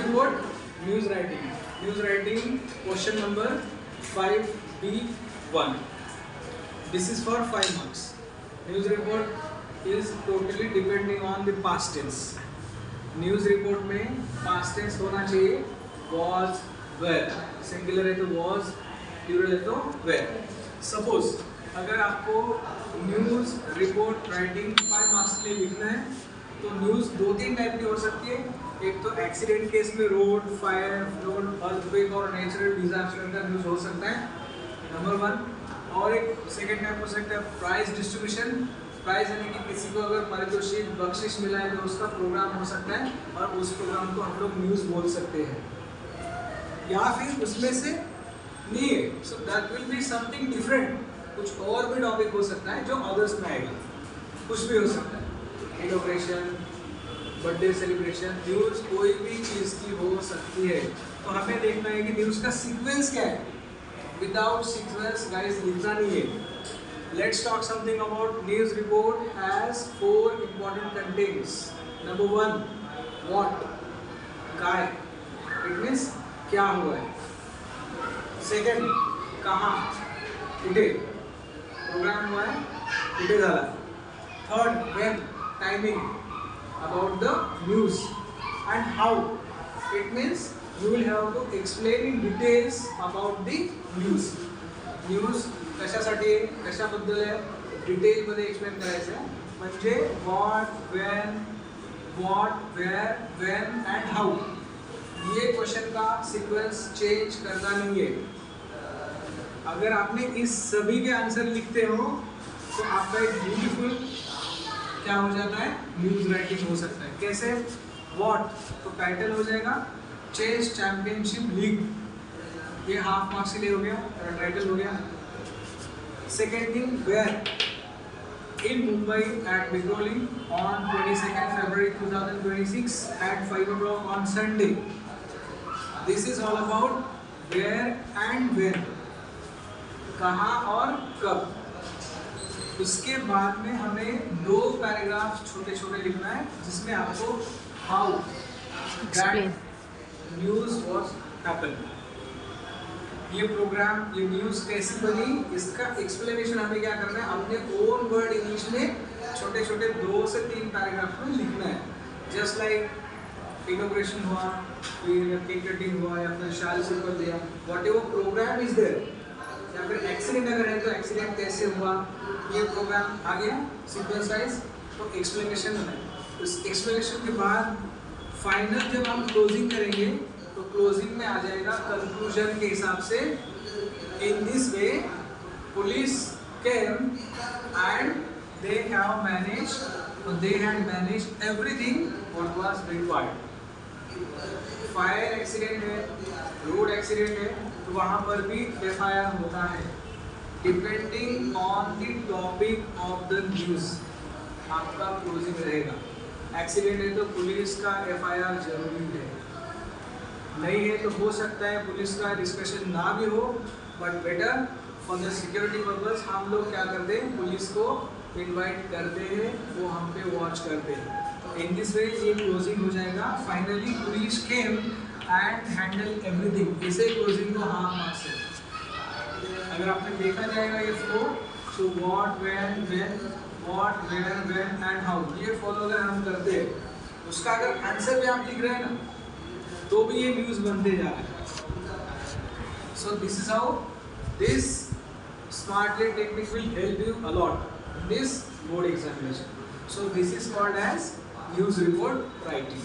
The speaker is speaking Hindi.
report, news writing. News writing question number 5B1. This is for 5 marks. News report is totally depending on the past tense. News report में पास्ट टेंस होना चाहिए, was, were. सिंगुलर है तो was, प्लूरल है तो were. सपोज अगर आपको न्यूज़ रिपोर्ट राइटिंग 5 मार्क्स के लिए लिखना है तो न्यूज़ 2-3 टाइप की हो सकती है. एक तो एक्सीडेंट केस में रोड, फायर, फ्लड, अर्थक्वेक और नेचुरल डिजास्टर का न्यूज़ हो सकता है, नंबर 1. और एक सेकेंड टाइप हो सकता है प्राइज डिस्ट्रीब्यूशन. प्राइज यानी कि किसी को अगर पारितोषिक बख्शिश मिला है तो उसका प्रोग्राम हो सकता है और उस प्रोग्राम को हम लोग न्यूज़ बोल सकते हैं. या फिर उसमें से नहीं है, so that will be something different. कुछ और भी टॉपिक हो सकता है जो अदर्स में आएगा, कुछ भी हो सकता है. इनॉग्रेशन, बर्थडे सेलिब्रेशन, न्यूज़ कोई भी चीज़ की हो सकती है. तो हमें देखना है कि न्यूज़ का सीक्वेंस क्या है. विदाउट सीक्वेंस गाइस लिखना नहीं है. Let's talk something about news report has 4 important contents. Number 1, what? काय. It means क्या हुआ है. Second, कहाँ. कुठे. प्रोग्राम हुआ है, कुठे झाला. Third, when. Timing. About the news. And how. It means you will have to explain in details about the news. News कशासाठी, कशाबद्दल आहे, डिटेलमध्ये एक्सप्लेन करायचं आहे. म्हणजे what, when, what, where, when and how. ये क्वेश्चन का सीक्वेंस चेंज करना नहीं है. अगर आपने इस सभी के आंसर लिखते हो तो आपका एक ब्यूटीफुल क्या हो जाता है, न्यूज़ राइटिंग हो सकता है. कैसे. व्हाट तो टाइटल हो जाएगा चेस चैंपियनशिप लीग, ये हाफ मार्क्स के लिए हो गया, टाइटल हो गया. Second thing, where. In Mumbai at Vikhroli on 22nd February 2026 at 5 o'clock on Sunday. This is all about where and when. कहाँ और कब. उसके बाद में हमें 2 पैराग्राफ छोटे छोटे लिखना है जिसमें आपको how that news was happened. ये प्रोग्राम, ये न्यूज़ कैसी बनी, इसका एक्सप्लेनेशन हमें क्या करना है, अपने ओन वर्ड इंग्लिश में छोटे छोटे 2 से 3 पैराग्राफ में लिखना है. जस्ट लाइक इनॉग्रेशन हुआ, फिर केक कटिंग हुआ, या फिर शाल सिंपल दिया, whatever programme is there. या फिर एक्सीडेंट अगर है तो एक्सीडेंट कैसे हुआ, ये प्रोग्राम आ गया सीक्वेंस वाइज. तो एक्सप्लेनेशन है. उस एक्सप्लेनेशन के बाद फाइनल जब हम क्लोजिंग करेंगे तो क्लोजिंग में आ जाएगा कंक्लूजन के हिसाब से. In this way police came and they have managed everything what was required. Fire accident है, रोड एक्सीडेंट है, तो वहाँ पर भी FIR होता है. Depending on the topic of the news आपका क्लोजिंग रहेगा. एक्सीडेंट है तो पुलिस का FIR जरूरी है. नहीं है तो हो सकता है पुलिस का डिस्कशन ना भी हो, but better for the security purpose हम लोग क्या करते हैं, पुलिस को इनवाइट करते हैं, वो हम पे वॉच करते हैं. इन दिस वे ये क्लोजिंग हो जाएगा. Finally police came and handle everything. इसे क्लोजिंग को हाफ मार्क्स है. अगर आपने देखा जाएगा ये flow, so what, when, what, where, when and how, ये फॉलो अगर हम करते हैं, उसका अगर आंसर भी आप लिख रहे हैं ना तो भी ये न्यूज़ बनते जा रहा है. So this is how this smartly technique will help you a lot in this board examination. So this is called as news report writing.